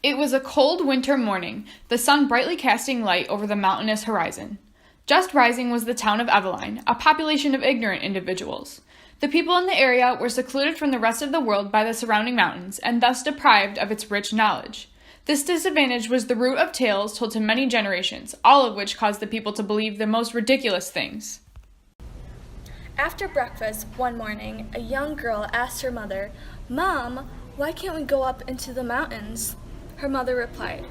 It was a cold winter morning, the sun brightly casting light over the mountainous horizon. Just rising was the town of Eveline, a population of ignorant individuals. The people in the area were secluded from the rest of the world by the surrounding mountains, and thus deprived of its rich knowledge. This disadvantage was the root of tales told to many generations, all of which caused the people to believe the most ridiculous things. After breakfast one morning, a young girl asked her mother, "Mom, why can't we go up into the mountains?" Her mother replied,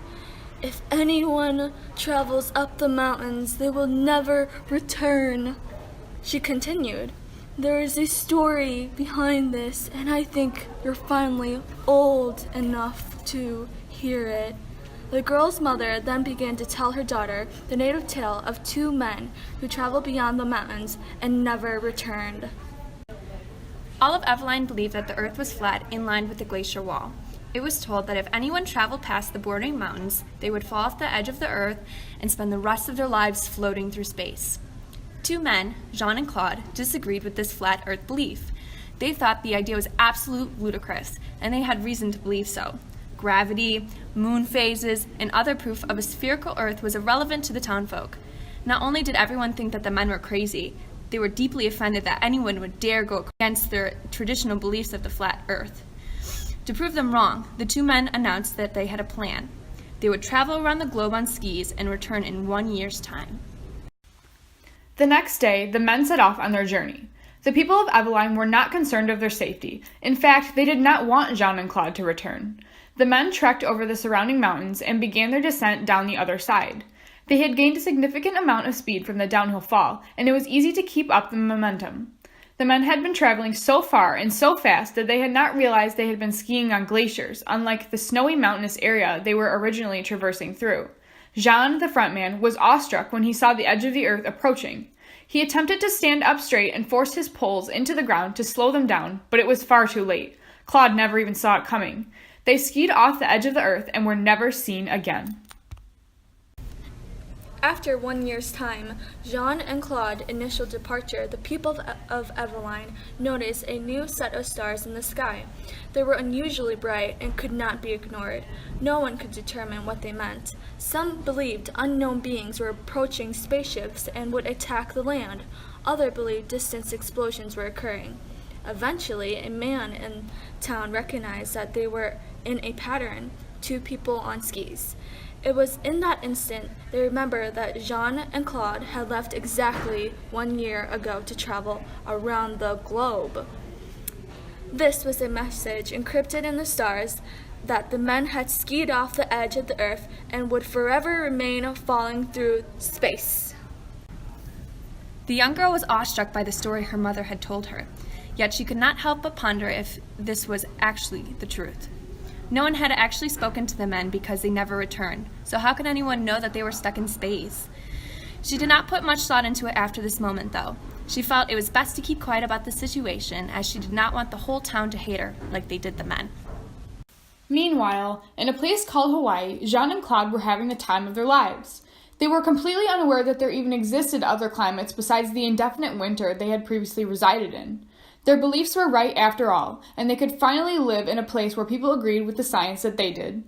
"If anyone travels up the mountains, they will never return." She continued, "There is a story behind this, and I think you're finally old enough to hear it." The girl's mother then began to tell her daughter the native tale of two men who traveled beyond the mountains and never returned. All of Eveline believed that the earth was flat in line with the glacier wall. It was told that if anyone traveled past the bordering mountains, they would fall off the edge of the earth and spend the rest of their lives floating through space. Two men, Jean and Claude, disagreed with this flat earth belief. They thought the idea was absolutely ludicrous, and they had reason to believe so. Gravity, moon phases, and other proof of a spherical earth was irrelevant to the townfolk. Not only did everyone think that the men were crazy, they were deeply offended that anyone would dare go against their traditional beliefs of the flat earth. To prove them wrong, the two men announced that they had a plan. They would travel around the globe on skis and return in 1 year's time. The next day, the men set off on their journey. The people of Eveline were not concerned of their safety. In fact, they did not want Jean and Claude to return. The men trekked over the surrounding mountains and began their descent down the other side. They had gained a significant amount of speed from the downhill fall, and it was easy to keep up the momentum. The men had been traveling so far and so fast that they had not realized they had been skiing on glaciers, unlike the snowy mountainous area they were originally traversing through. Jean, the front man, was awestruck when he saw the edge of the earth approaching. He attempted to stand up straight and force his poles into the ground to slow them down, but it was far too late. Claude never even saw it coming. They skied off the edge of the earth and were never seen again. After 1 year's time, Jean and Claude's initial departure, the people of Eveline noticed a new set of stars in the sky. They were unusually bright and could not be ignored. No one could determine what they meant. Some believed unknown beings were approaching spaceships and would attack the land. Others believed distant explosions were occurring. Eventually, a man in town recognized that they were in a pattern, two people on skis. It was in that instant they remembered that Jean and Claude had left exactly 1 year ago to travel around the globe. This was a message encrypted in the stars that the men had skied off the edge of the earth and would forever remain falling through space. The young girl was awestruck by the story her mother had told her, yet she could not help but ponder if this was actually the truth. No one had actually spoken to the men because they never returned, so how could anyone know that they were stuck in space? She did not put much thought into it after this moment, though. She felt it was best to keep quiet about the situation, as she did not want the whole town to hate her like they did the men. Meanwhile, in a place called Hawaii, Jean and Claude were having the time of their lives. They were completely unaware that there even existed other climates besides the indefinite winter they had previously resided in. Their beliefs were right after all, and they could finally live in a place where people agreed with the science that they did.